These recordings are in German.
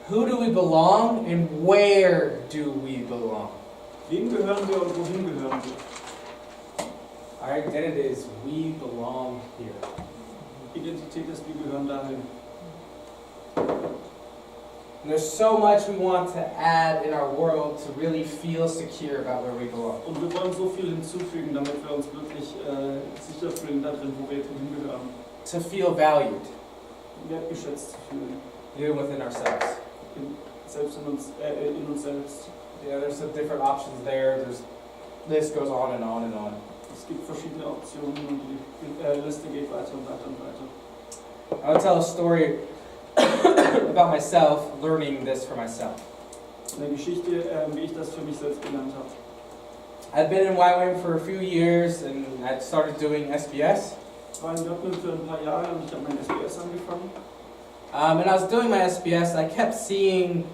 Who do we belong and where do we belong? Wem gehören wir und wohin gehören wir? Our identity is we belong here. Identität ist, wir gehören dahin. And there's so much we want to add in our world to really feel secure about where we belong. Und wir wollen so viel hinzufügen, damit wir uns wirklich sicher fühlen darin, wo wir hingehören. To feel valued, Wertgeschätzt zu fühlen. even within ourselves. Selbst in uns selbst. Yeah, there's some different options there. This goes on and on and on. Es gibt verschiedene Optionen und die Liste geht weiter und weiter und weiter. I will tell a story about myself learning this for myself. Eine Geschichte, wie ich das für mich selbst gelernt habe. I've been in YWAM for a few years and I started doing SBS. Ich war in Göttingen für ein paar Jahre und ich habe mein SBS angefangen. And I was doing my SBS, I kept seeing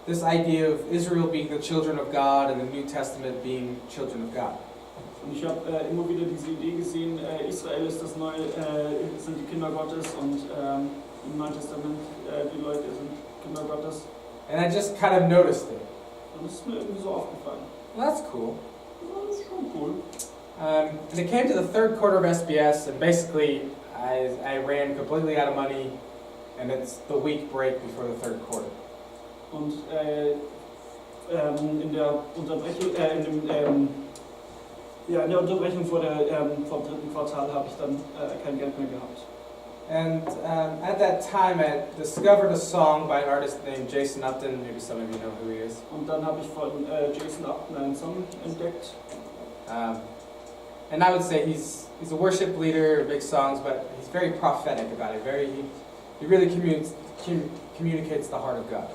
this idea of Israel being the children of God and the New Testament being children of God. Und ich habe immer wieder diese Idee gesehen, Israel ist das neue, sind die Kinder Gottes und im Neuen Testament die Leute sind Kinder Gottes. And I just kind of noticed it. Und es ist mir irgendwie so aufgefallen. Well, that's cool. Ja, das ist schon cool. And it came to the third quarter of SBS, and basically I ran completely out of money, and it's the week break before the third quarter. Und in der Unterbrechung, in der Unterbrechung vom dritten Quartal habe ich dann kein Geld mehr gehabt. And at that time, I discovered a song by an artist named Jason Upton. Maybe some of you know who he is. Und dann habe ich von Jason Upton einen Song entdeckt. And I would say he's a worship leader, big songs, but he's very prophetic about it. He really communicates the heart of God.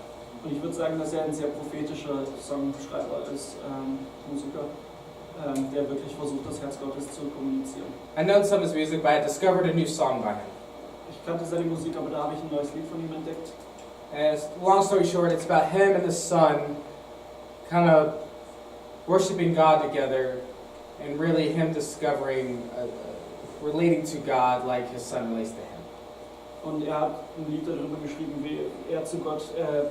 Und ich würde sagen, dass ein sehr prophetischer Songschreiber ist, Musiker, der wirklich versucht, das Herz Gottes zu kommunizieren. I'd known some of his music, but I discovered a new song by him. Ich kannte seine Musik, aber da habe ich ein neues Lied von ihm entdeckt. And long story short, it's about him and the son kind of worshiping God together and really him discovering, relating to God like his son relates to him. Und hat ein Lied darüber geschrieben, wie er zu Gott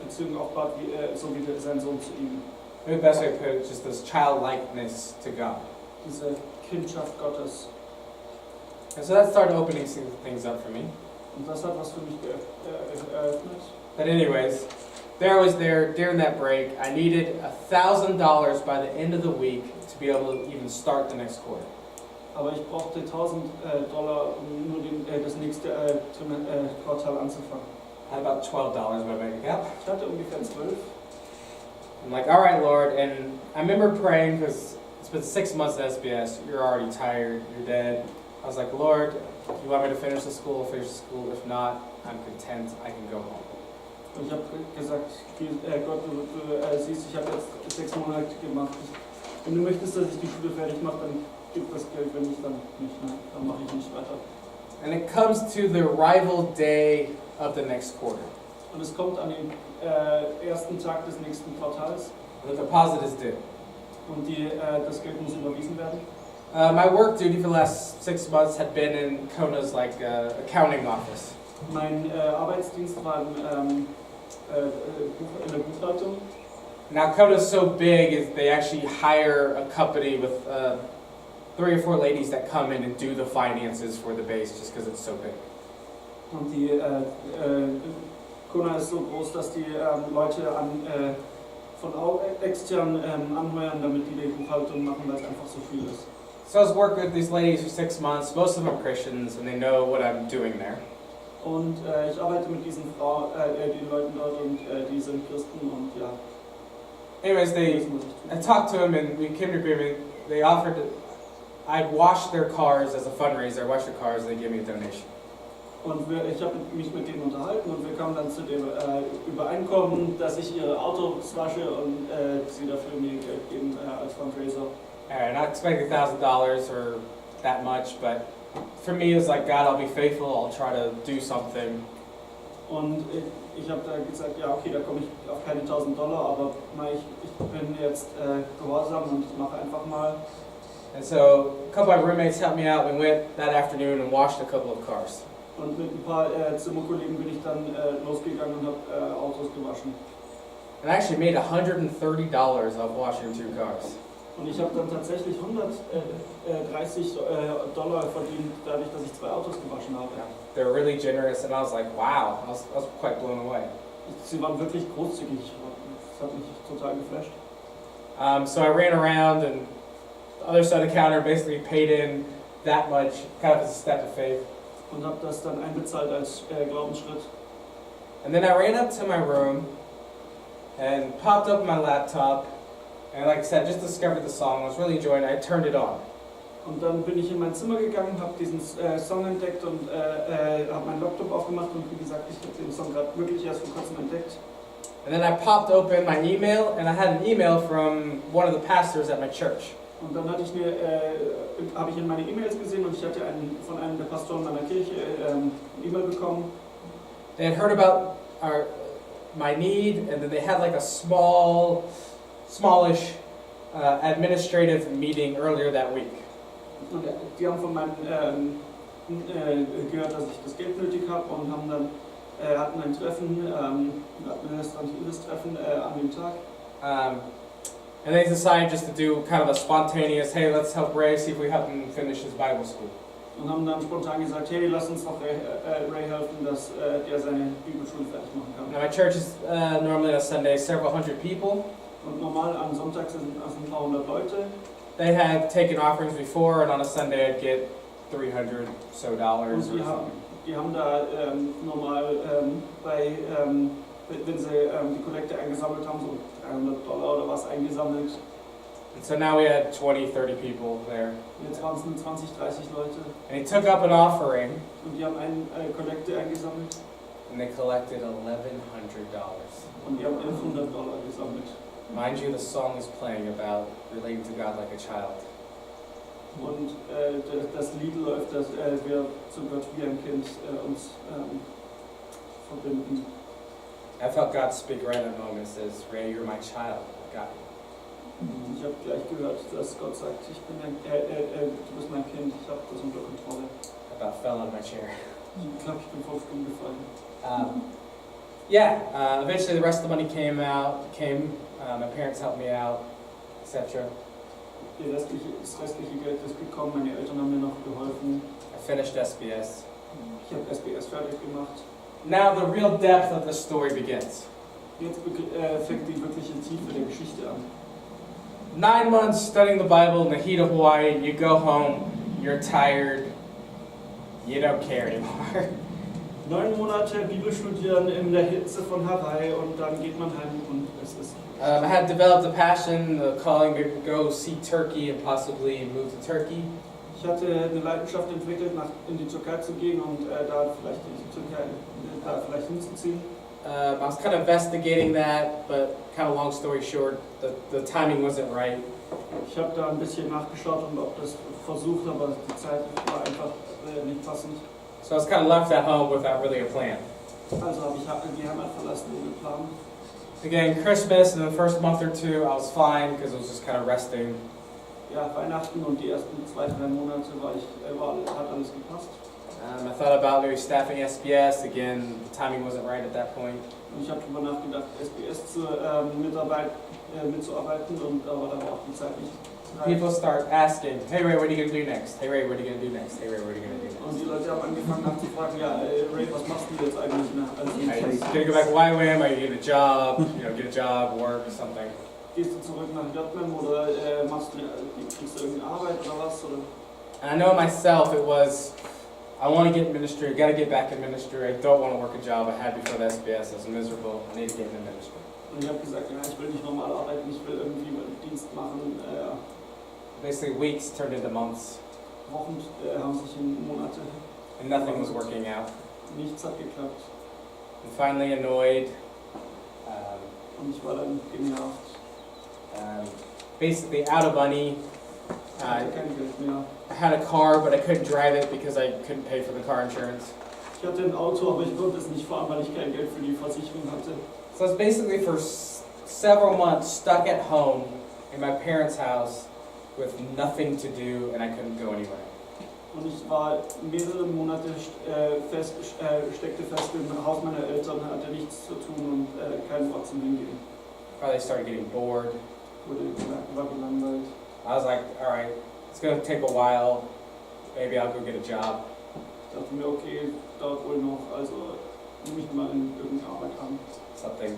Beziehung aufbaut, so wie sein Sohn zu ihm. Maybe the best way to put it is just this childlikeness to God. Diese Kindschaft Gottes. And so that started opening things up for me. Und das hat was für mich eröffnet. But anyways, there I was there during that break. I needed $1,000 by the end of the week to be able to even start the next quarter. Aber ich brauchte $1,000, um nur das nächste Quartal anzufangen. I had about $12 in my bank account. Ich hatte ungefähr 12. I'm like, all right, Lord. And I remember praying because it's been 6 months at SBS. You're already tired. You're dead. I was like, Lord, you want me to finish the school? Finish the school. If not, I'm content. I can go home. Und ich habe gesagt, Gott, du siehst, ich habe jetzt 6 Monate gemacht. Wenn du möchtest, dass ich die Schule fertig mache, dann gib das Geld. Wenn nicht, dann nicht. Ne? Dann mache ich nicht weiter. And it comes to the arrival day of the next quarter. Und es kommt an den ersten Tag des nächsten Quartals. The deposit is due. Und das Geld muss überwiesen werden. My work duty for the last 6 months had been in Kona's accounting office. Mein Arbeitsdienst war in der Buchhaltung. Now Kona's so big is they actually hire a company with 3 or 4 ladies that come in and do the finances for the base just because it's so big. Und die Kona ist so groß, dass die Leute von extern anheuern, damit die Buchhaltung machen, weil es einfach so viel ist. So I was working with these ladies for 6 months. Most of them are Christians and they know what I'm doing there. Und ich arbeite mit diesen den Leuten dort und die sind Christen und ja. Anyways, I talked to them and we came to agreement. They offered I'd wash their cars as a fundraiser. I wash their cars and they gave me a donation. Und ich habe mich mit denen unterhalten und wir kamen dann zu dem Übereinkommen, dass ich ihre Autos wasche und sie dafür mir Geld geben als Fundraiser. Not expecting $1,000 or that much, but for me it's like, God, I'll be faithful. I'll try to do something. Und ich habe da gesagt, ja okay, da komme ich auf keine $1,000, aber ich bin jetzt gehorsam und ich mache einfach mal. And so a couple of my roommates helped me out. We went that afternoon and washed a couple of cars. Und mit ein paar Zimmerkollegen bin ich dann losgegangen und habe Autos gewaschen. And I actually made $130 off washing 2 cars. Und ich habe dann tatsächlich $130 verdient, dadurch, dass ich 2 Autos gewaschen habe. They were really generous, and I was like, wow, I was quite blown away. Sie waren wirklich großzügig. Das hat mich total geflasht. So I ran around, and the other side of the counter basically paid in that much, kind of as a step of faith. Und habe das dann einbezahlt als Glaubensschritt. And then I ran up to my room and popped up my laptop, and like I said, just discovered the song. I was really enjoying it. I turned it on. Und dann bin ich in mein Zimmer gegangen, habe diesen Song entdeckt und habe meinen Laptop aufgemacht und wie gesagt, ich habe den Song gerade wirklich erst vor kurzem entdeckt. And then I popped open my email, and I had an email from one of the pastors at my church. Und dann habe ich in meine E-Mails gesehen und ich hatte von einem der Pastoren meiner Kirche eine E-Mail bekommen. They had heard about my need, and then they had like a smallish administrative meeting earlier that week. Und die haben von meinem gehört, dass ich das Geld nötig habe und haben dann hatten ein Treffen, ein administratives Treffen an dem Tag. And they decided just to do kind of a spontaneous, hey, let's help Ray, see if we help him finish his Bible school. Und haben dann spontan gesagt, hey, lass uns doch Ray helfen, dass der seine Bibelschule fertig machen kann. Now my church is normally on Sunday several hundred people. Und normal am Sonntag sind ein paar hundert Leute. They had taken offerings before, and on a Sunday I'd get $300 so dollars. Und die haben da normal wenn sie die Kollekte eingesammelt haben, so $300 oder was eingesammelt. And so now we had 20, 30 people there. Jetzt waren es nur 20, 30 Leute. And he took up an offering, Und die haben eine Kollekte eingesammelt. and they collected $1,100. Und die haben $1,100 gesammelt. Mind you, the song is playing about relating to God like a child. Und das Lied läuft, dass wir zu Gott wie ein Kind uns verbinden. I felt God speak right in that moment. It says, Ray, you're my child. I got you. Ich habe gleich gehört, dass Gott sagt, du bist mein Kind, ich habe das unter Kontrolle. I about fell out of my chair. Ich glaube, ich bin vor Stunden gefallen. Eventually the rest of the money came. My parents helped me out, etc. Das restliche Geld ist gekommen, meine Eltern haben mir noch geholfen. I finished SBS. Ich habe SBS fertig gemacht. Now the real depth of the story begins. Jetzt fängt die wirkliche Tiefe der Geschichte an. 9 months studying the Bible in the heat of Hawaii, you go home, you're tired, you don't care anymore. 9 Monate Bibel studieren in der Hitze von Hawaii und dann geht man heim und es ist... I had developed a passion, the calling to go see Turkey and possibly move to Turkey. Ich hatte eine Leidenschaft entwickelt, in die Türkei zu gehen und da vielleicht hinzuziehen. I was kind of investigating that, but kind of long story short, the timing wasn't right. Ich habe da ein bisschen nachgeschaut und ob das versucht, aber die Zeit war einfach nicht passend. So I was kind of left at home without really a plan. Also habe ich die Heimat verlassen ohne Plan. Again, Christmas and the first month or two, I was fine because I was just kind of resting. Ja, Weihnachten und die ersten 2-3 Monate hat alles gepasst. I thought about maybe staffing SBS. Again, the timing wasn't right at that point. Und ich habe darüber nachgedacht, SBS mitzuarbeiten, aber da war auch die Zeit nicht. People start asking, hey Ray, what are you going to do next? Hey Ray, what are you going to do next? Hey Ray, what are you going to do next? Und die Leute haben angefangen nachzufragen, ja, Ray, was machst du jetzt eigentlich als Are you going to go back to YWAM? Are you going to get a job? Get a job, work, something. Gehst du zurück nach JWAM oder kriegst du irgendeine Arbeit oder was? Oder? And I know myself, it was, I want to get in ministry, I got to get back in ministry. I don't want to work a job I had before the SBS. I was miserable. I need to get into ministry. Und ich habe gesagt, ja, ich will nicht normal arbeiten, ich will irgendwie meinen Dienst machen. Basically, weeks turned into months. Wochen haben sich in Monate. And nothing was working out. Nichts hat geklappt. And finally annoyed. Und ich war dann genervt. Basically out of money. Ich hatte kein Geld mehr. I had a car, but I couldn't drive it because I couldn't pay for the car insurance. Ich hatte ein Auto, aber ich konnte es nicht fahren, weil ich kein Geld für die Versicherung hatte. So I was basically for several months stuck at home in my parents' house with nothing to do, and I couldn't go anywhere. Und ich war mehrere Monate steckte fest im Haus meiner Eltern, hatte nichts zu tun und keinen Ort zum Hingehen. probably started getting bored. War gelangweilt. I was like, all right, it's gonna take a while. Maybe I'll go get a job. Ich dachte mir, okay, dauert wohl noch, also nehme ich mal in irgendeine Arbeit an. Something.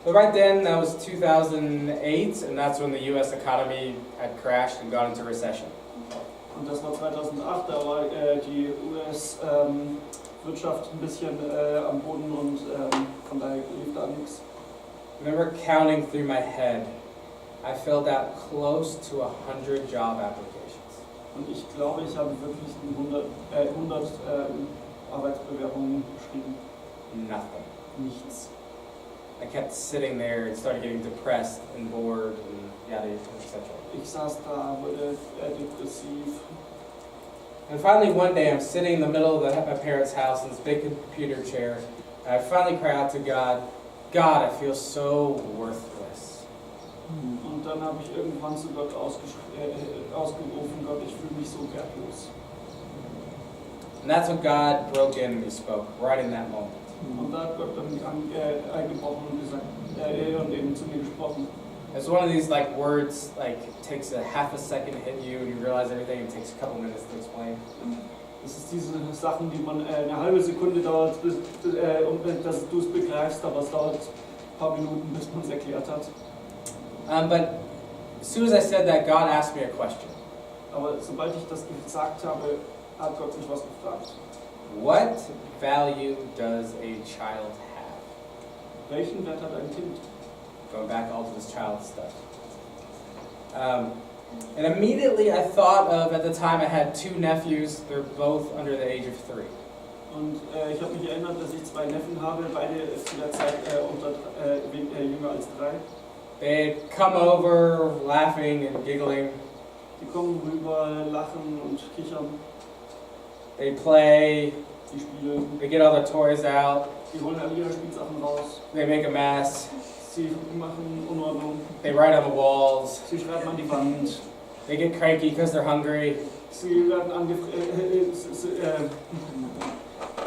So right then, that was 2008, and that's when the U.S. economy had crashed and gone into recession. Und das war 2008, da war die US-Wirtschaft ein bisschen am Boden und von daher lief da nichts. I remember counting through my head. I filled out close to 100 job applications. Und ich glaube, ich habe wirklich 100 Arbeitsbewerbungen geschrieben. Nothing. Nichts. I kept sitting there and started getting depressed and bored and yada, etc. Ich saß da, wurde depressiv. And finally one day I'm sitting in the middle of my parents' house in this big computer chair, and I finally cry out to God, God, I feel so worthless. Und dann habe ich irgendwann zu Gott ausgerufen, Gott, ich fühle mich so wertlos. And that's when God broke in and He spoke, right in that moment. Und da hat Gott dann eingebrochen und gesagt, und eben zu mir gesprochen. It's one of these like words, like it takes a half a second to hit you and you realize everything, it takes a couple minutes to explain. Das ist diese Sachen, die man eine halbe Sekunde dauert, dass du es begreifst, aber es dauert ein paar Minuten, bis man es erklärt hat. But as soon as I said that, God asked me a question. Aber sobald ich das gesagt habe, hat Gott mich was gefragt. What value does a child have? Welchen Wert hat ein Kind? Going back all to this child stuff. And immediately I thought of, at the time I had 2 nephews, they're both under the age of 3. Und ich habe mich erinnert, dass ich 2 Neffen habe, beide zu der Zeit jünger als 3. They'd come over laughing and giggling. Die kommen rüber, lachen und kichern. They play, Die spielen, they get all their toys out, die holen alle ihre Spielsachen raus. they make a mess, Sie machen Unordnung. they write on the walls, Sie schreiben an die Wand. they get cranky because they're hungry. Sie werden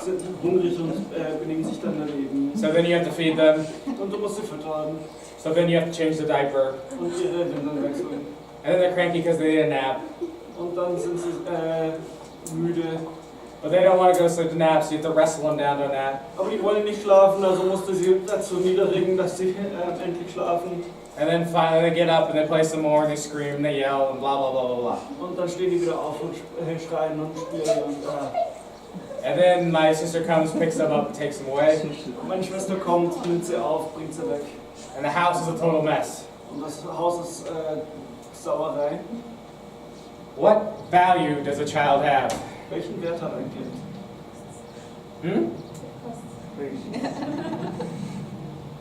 sind hungrig und benehmen sich dann daneben. So then you have to feed them, Und du musst sie füttern so then you have to change the diaper. und ihre Windeln wechseln. And then they're cranky because they need a nap. Und dann sind sie müde. But they don't want to go to sleep to nap, so you have to wrestle them down to a nap. Aber die wollen nicht schlafen, also musste sie dazu niederringen, dass sie endlich schlafen. And then finally they get up and they play some more and they scream and they yell and blah blah blah blah blah. Und dann stehen die wieder auf und schreien und spielen und And then my sister comes, picks them up, and takes them away. meine Schwester kommt, nimmt sie auf, bringt sie weg. And the house is a total mess. Und das Haus ist Sauerei. What value does a child have? Welchen Wert hat ein Kind?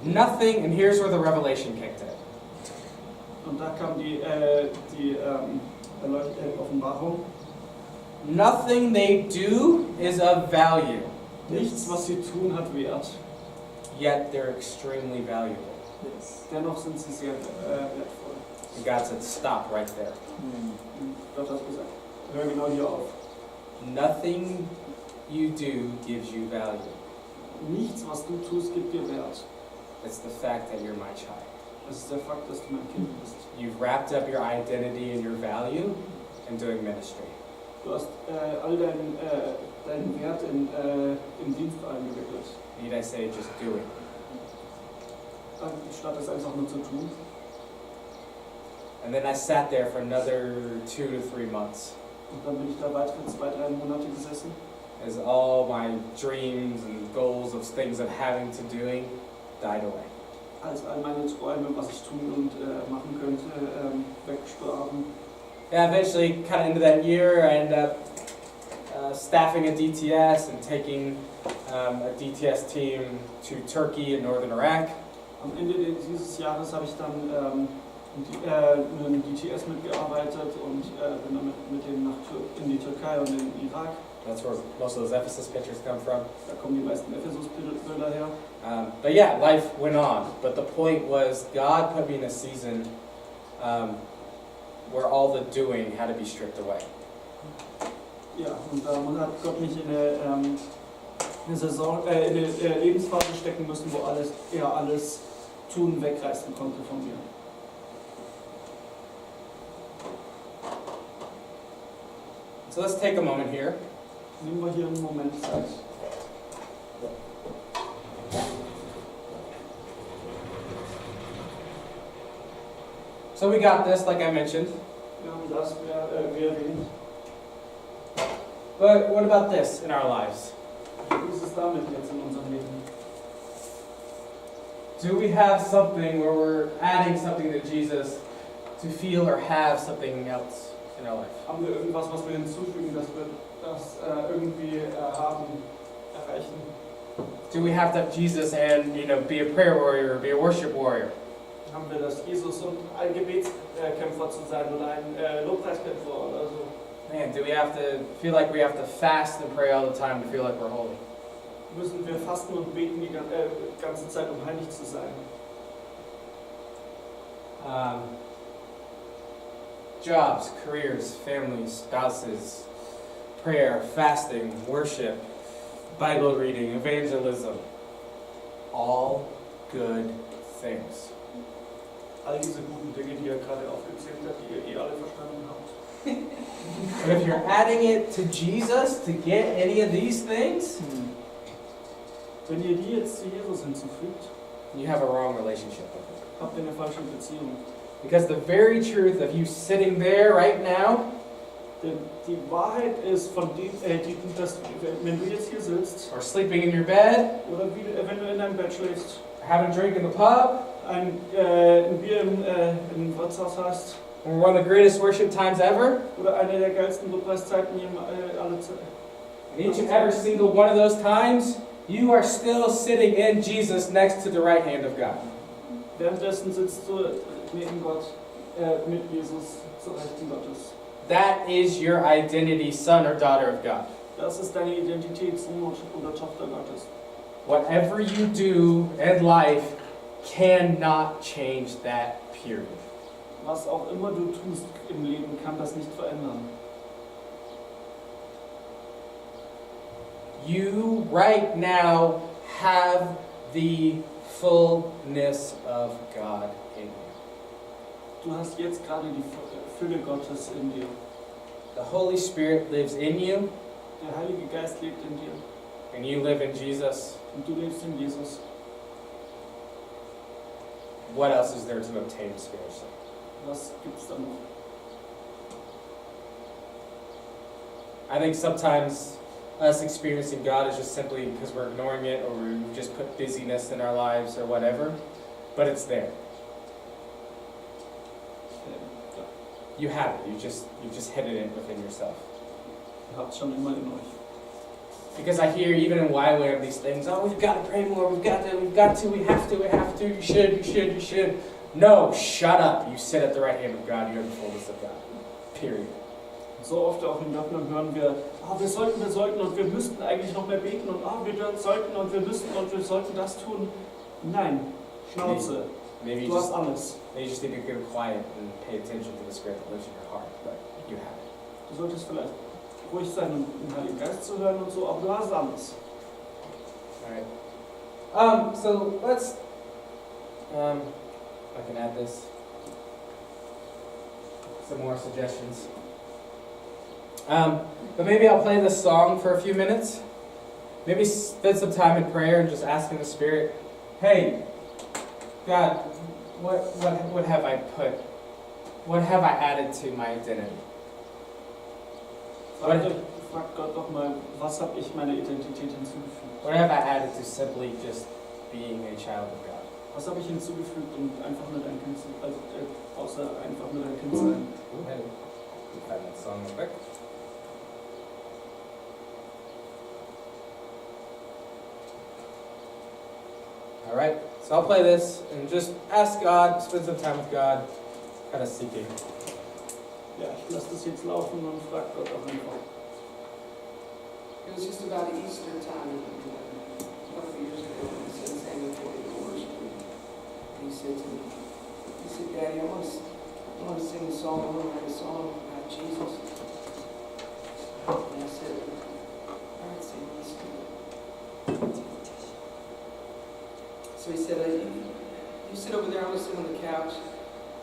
Nothing, and here's where the revelation kicked in. Und da kam die Offenbarung. Nothing they do is of value, Nichts, was sie tun, hat Wert. yet they're extremely valuable. Dennoch sind sie sehr wertvoll. And God said, stop right there. Gott hat gesagt, hör genau hier auf. Nothing you do gives you value. Nichts, was du tust, gibt dir Wert. It's the fact that you're my child. Das ist der Fakt, dass du mein Kind bist. You've wrapped up your identity and your value in doing ministry. Du hast all deinen Wert im Dienst eingewickelt. Need I say, just do it. Statt es einfach nur zu tun. And then I sat there for another 2 to 3 months Und dann bin ich da weitere 2-3 Monate gesessen. as all my dreams and goals of things of having to doing died away. Als all meine Träume, was ich tun und machen könnte, wegstarben. Yeah, eventually, kind of into that year, I ended up staffing a DTS and taking a DTS team to Turkey and northern Iraq. Am Ende dieses Jahres habe ich dann einen DTS mitgearbeitet und bin dann mit dem in die Türkei und in den Irak. That's where most of those Ephesus pictures come from. Da kommen die meisten Ephesus-Bilder her. But yeah, life went on. But the point was, God put me in a season where all the doing had to be stripped away. Ja, und man hat Gott mich in eine Saison, in eine Lebensphase stecken müssen, wo alles Tun wegreißen konnte von mir. So let's take a moment here. Nehmen wir hier einen Moment Zeit. So we got this, like I mentioned. Wir haben das, wie erwähnt. But what about this in our lives? Wie ist es damit jetzt in unserem Leben? Do we have something where we're adding something to Jesus to feel or have something else in our life? Haben wir irgendwas, was wir hinzufügen, dass wir das irgendwie haben, erreichen? Do we have to have Jesus and be a prayer warrior or be a worship warrior? Haben wir das Jesus und ein Gebetskämpfer zu sein oder ein Lobpreiskämpfer oder so? Man, do we have to feel like we have to fast and pray all the time to feel like we're holy? Müssen wir fasten und beten die ganze Zeit, um heilig zu sein? Jobs, careers, families, spouses, prayer, fasting, worship, Bible reading, evangelism. All good things. All diese guten Dinge, die er gerade aufgezählt hat, die ihr alle verstanden habt. But if you're adding it to Jesus to get any of these things, Wenn ihr die jetzt zu Jesus hinzufügt, you have a wrong relationship with him. habt ihr eine falsche Beziehung. Because the very truth of you sitting there right now, Denn die Wahrheit ist von dem, dass wenn du jetzt hier sitzt, or sleeping in your bed, oder wenn du in deinem Bett schläfst, having a drink in the pub, ein Bier im Wirtshaus hast, or one of the greatest worship times ever, oder eine der geilsten Lobpreiszeiten alle Zeit. and each and every single one of those times, you are still sitting in Jesus next to the right hand of God. Währenddessen sitzt du neben Gott, mit Jesus zur Rechten Gottes. That is your identity, son or daughter of God. Das ist deine Identität, Sohn oder Tochter Gottes. Whatever you do in life cannot change that, period. Was auch immer du tust im Leben, kann das nicht verändern. You right now have the fullness of God in you. Du hast jetzt gerade die Fülle Gottes in dir. The Holy Spirit lives in you, Der Heilige Geist lebt in dir. and you live in Jesus. Und du lebst in Jesus. What else is there to obtain spiritually? Was gibt's da noch? I think sometimes us experiencing God is just simply because we're ignoring it, or we've just put busyness in our lives or whatever, but it's there. Ja, You have it. You just hidden it within yourself. ihr habt es schon immer in euch. Because I hear even in YWAM these things, oh, we've got to pray more, we have to, you should. No, shut up. You sit at the right hand of God, you have the fullness of God. Period. So oft auch in Göttingen hören wir, wir sollten und wir müssten eigentlich noch mehr beten und wir sollten und wir müssten und wir sollten das tun. Nein, Schnauze, Maybe du hast alles. you just need to get quiet and pay attention to the Spirit that lives in your heart, but you have it. Du solltest vielleicht ruhig sein und den Heiligen Geist zu hören und so, aber du hast alles. Alright. So let's, I can add this. Some more suggestions. But maybe I'll play this song for a few minutes. Maybe spend some time in prayer and just asking the Spirit, hey, God, what have I put? What have I added to my identity? Frag Gott doch mal, was habe ich meiner Identität hinzugefügt? What have I added to simply just being a child of God? Was habe ich hinzugefügt, um einfach nur dein Kind zu sein, außer einfach nur dein Kind sein? Go ahead. Find that song real quick. Alright, so I'll play this and just ask God, spend some time with God, kind of seeking. Ja, ich lasse das jetzt laufen und frag Gott auch einfach. It was just about Easter time a couple of years ago. He said, "Samuel, for worship." He said to me, "Daddy, I want to sing a song. I want to write a song about Jesus." And I said, "All right, Sam, let's do it." So he said, "You You sit over there, I'm going to sit on the couch.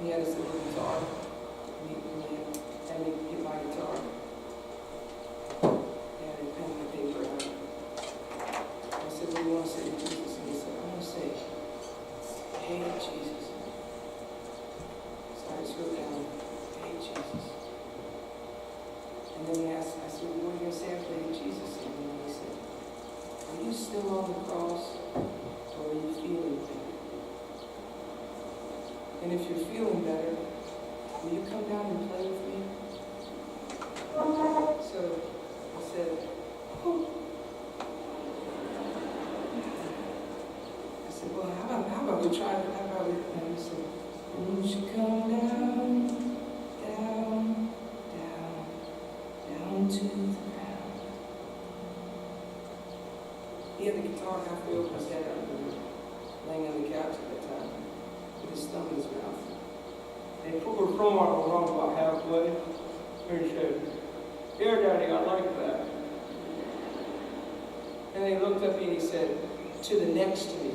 He had his little guitar. And he had me get my guitar. And he pen and paper out. I said, what do you want to say to Jesus? And he said, I want to say, hey, Jesus. So I just wrote down, hey, Jesus. And then he asked, I said, what are you going to say after hey, Jesus? And then he said, are you still on the cross, or are you feeling better? And if you're feeling better, will you come down and play with me? So I said, oh. I said, well, how about we try it? How about we? And he said, won't you come down, down, down, down to the ground? He had the guitar halfway over his head, I remember, laying on the couch at that time, with his thumb in his mouth. They put her thumb around about halfway, and he said, here, Daddy, I like that. And then he looked up at me and he said, to the next to me.